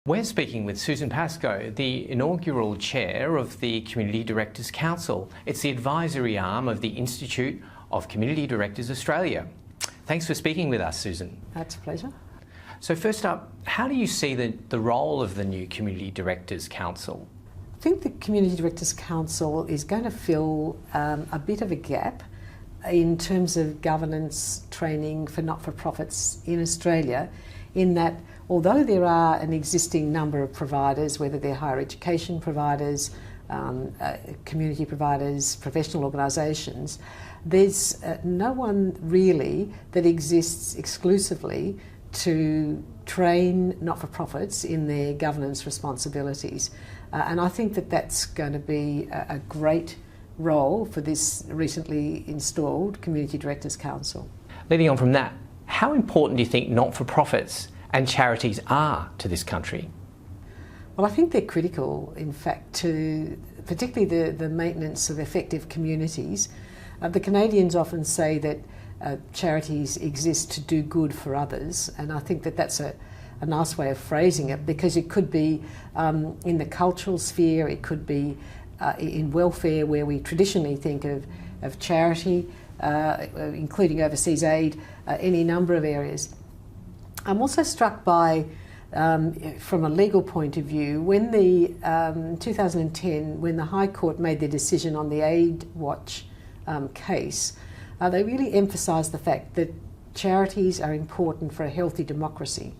We're speaking with Susan Pascoe, the inaugural chair of the Community Directors Council. It's the advisory arm of the Institute of Community Directors Australia. Thanks for speaking with us, Susan. That's a pleasure. So first up, how do you see the role of the new Community Directors Council? I think the Community Directors Council is going to fill a bit of a gap in terms of governance training for not-for-profits in Australia, in that although there are an existing number of providers, whether they're higher education providers, community providers, professional organisations, there's no one really that exists exclusively to train not-for-profits in their governance responsibilities. And I think that that's going to be a great role for this recently installed Community Directors Council. Leading on from that, how important do you think not-for-profits and charities are to this country? Well, I think they're critical, in fact, to particularly the maintenance of effective communities. The Canadians often say that charities exist to do good for others, and I think that that's a nice way of phrasing it, because it could be in the cultural sphere, it could be in welfare, where we traditionally think of charity, including overseas aid, any number of areas. I'm also struck by, from a legal point of view, when the 2010, when the High Court made their decision on the Aid Watch case, they really emphasised the fact that charities are important for a healthy democracy,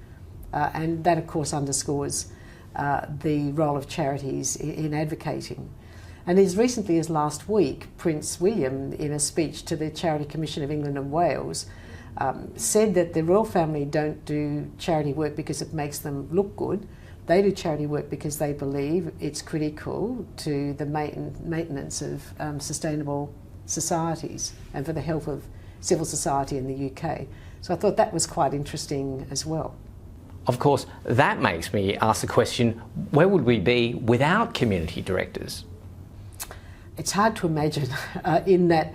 and that of course underscores the role of charities in advocating. And as recently as last week, Prince William, in a speech to the Charity Commission of England and Wales, said that the royal family don't do charity work because it makes them look good. They do charity work because they believe it's critical to the maintenance of sustainable societies and for the health of civil society in the UK. So I thought that was quite interesting as well. Of course, that makes me ask the question, where would we be without community directors? It's hard to imagine in that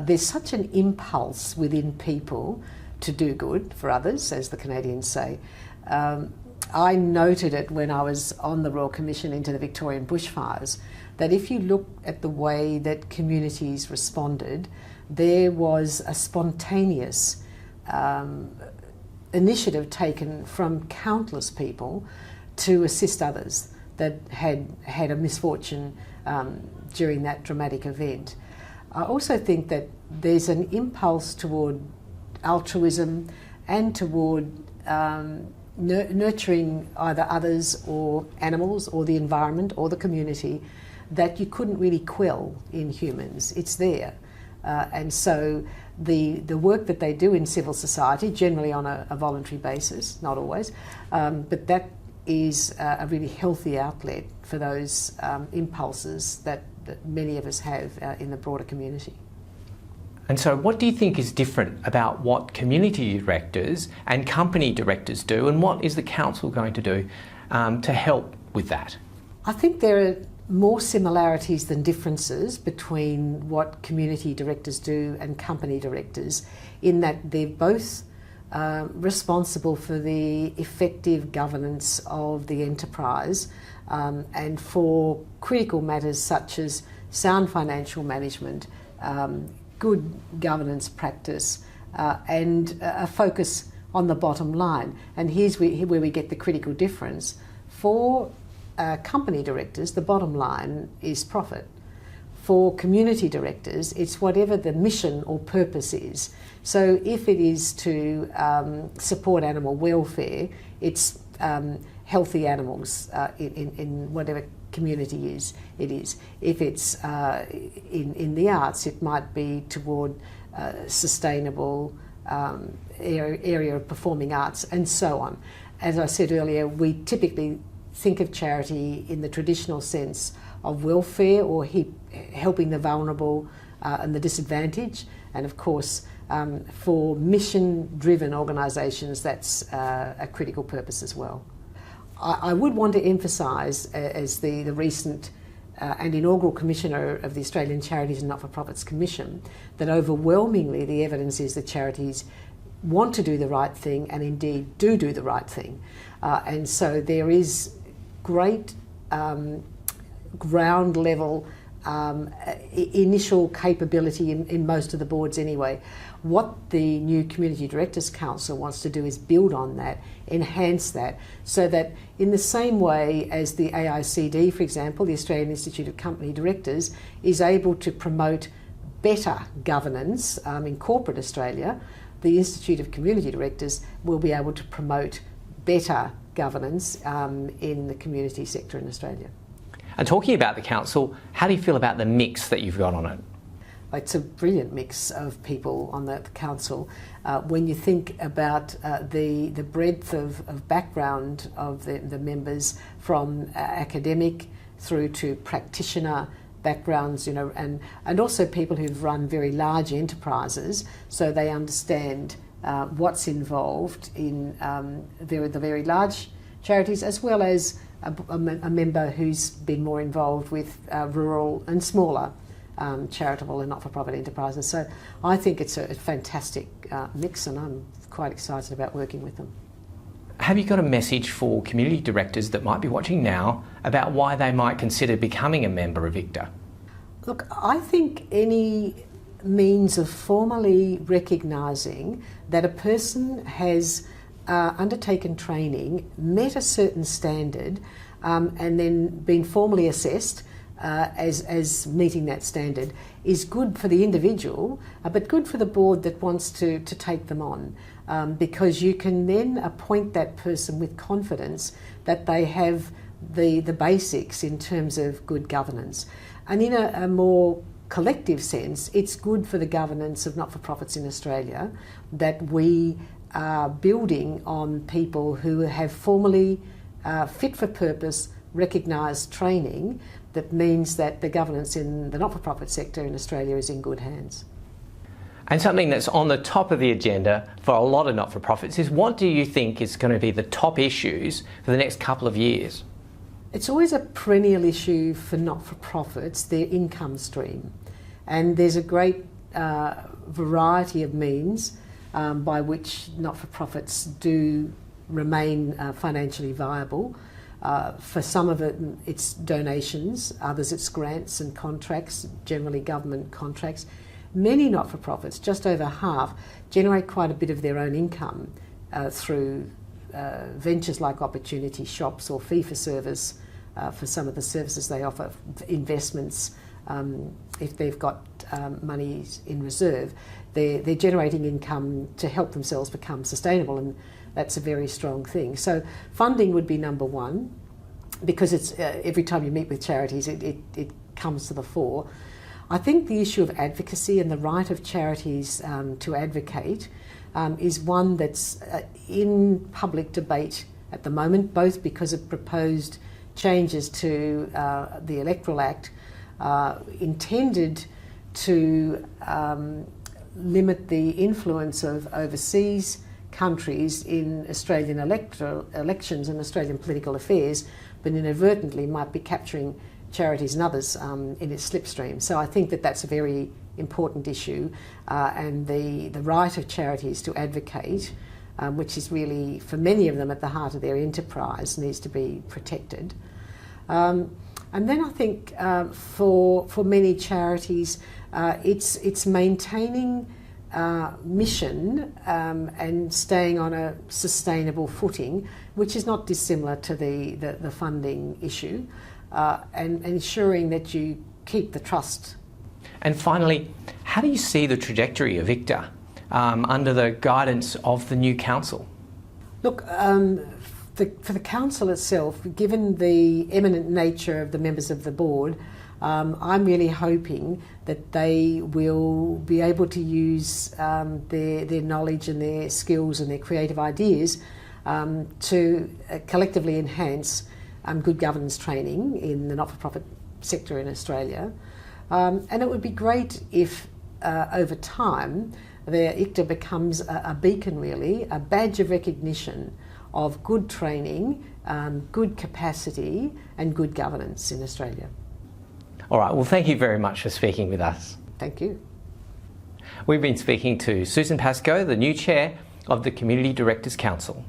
there's such an impulse within people to do good for others, as the Canadians say. I noted it when I was on the Royal Commission into the Victorian bushfires, that if you look at the way that communities responded, there was a spontaneous initiative taken from countless people to assist others that had a misfortune during that dramatic event. I also think that there's an impulse toward altruism and toward nurturing either others or animals or the environment or the community that you couldn't really quell in humans. It's there. And so the work that they do in civil society, generally on a voluntary basis, not always, but that is a really healthy outlet for those impulses that many of us have in the broader community. And so what do you think is different about what community directors and company directors do, and what is the council going to do to help with that? I think there are more similarities than differences between what community directors do and company directors, in that they're both responsible for the effective governance of the enterprise and for critical matters such as sound financial management, good governance practice, and a focus on the bottom line. And here's where we get the critical difference. For company directors, the bottom line is profit. For community directors, it's whatever the mission or purpose is. So if it is to support animal welfare, it's healthy animals in whatever community it is. If it's in the arts, it might be toward sustainable area of performing arts, and so on. As I said earlier, we typically think of charity in the traditional sense of welfare or helping the vulnerable and the disadvantaged, and of course for mission-driven organisations, that's a critical purpose as well. I would want to emphasise, as the recent and inaugural Commissioner of the Australian Charities and Not-for-Profits Commission, that overwhelmingly the evidence is that charities want to do the right thing and indeed do the right thing. And so there is great ground level initial capability in most of the boards anyway. What the new Community Directors Council wants to do is build on that, enhance that, so that in the same way as the AICD, for example, the Australian Institute of Company Directors, is able to promote better governance in corporate Australia, the Institute of Community Directors will be able to promote better governance in the community sector in Australia. And talking about the council, how do you feel about the mix that you've got on it? It's a brilliant mix of people on the council. When you think about the breadth of background of the members, from academic through to practitioner backgrounds, and also people who've run very large enterprises, so they understand what's involved in the very large charities, as well as a member who's been more involved with rural and smaller charitable and not-for-profit enterprises. So I think it's a fantastic mix, and I'm quite excited about working with them. Have you got a message for community directors that might be watching now about why they might consider becoming a member of ICTA? Look, I think any means of formally recognising that a person has undertaken training, met a certain standard, and then been formally assessed as meeting that standard is good for the individual, but good for the board that wants to take them on, because you can then appoint that person with confidence that they have the basics in terms of good governance. And in a more collective sense, it's good for the governance of not-for-profits in Australia that we are building on people who have formally fit-for-purpose recognised training that means that the governance in the not-for-profit sector in Australia is in good hands. And something that's on the top of the agenda for a lot of not-for-profits is, what do you think is going to be the top issues for the next couple of years? It's always a perennial issue for not-for-profits, their income stream. And there's a great variety of means by which not-for-profits do remain financially viable. For some of it, it's donations, others it's grants and contracts, generally government contracts. Many not-for-profits, just over half, generate quite a bit of their own income through ventures like opportunity shops or fee-for-service for some of the services they offer, investments. If they've got money in reserve, they're generating income to help themselves become sustainable, and that's a very strong thing. So funding would be number one, because it's every time you meet with charities it comes to the fore. I think the issue of advocacy and the right of charities to advocate is one that's in public debate at the moment, both because of proposed changes to the Electoral Act intended to limit the influence of overseas countries in Australian elections and Australian political affairs, but inadvertently might be capturing charities and others in its slipstream. So I think that that's a very important issue, and the right of charities to advocate, which is really, for many of them, at the heart of their enterprise, needs to be protected. And then I think for many charities, it's maintaining mission and staying on a sustainable footing, which is not dissimilar to the funding issue, and ensuring that you keep the trust. And finally, how do you see the trajectory of ICTA under the guidance of the new council? Look, for the council itself, given the eminent nature of the members of the board, I'm really hoping that they will be able to use their knowledge and their skills and their creative ideas to collectively enhance good governance training in the not-for-profit sector in Australia. And it would be great if over time the ICTA becomes a beacon, really, a badge of recognition of good training, good capacity and good governance in Australia. All right, well, thank you very much for speaking with us. Thank you. We've been speaking to Susan Pascoe, the new chair of the Community Directors Council.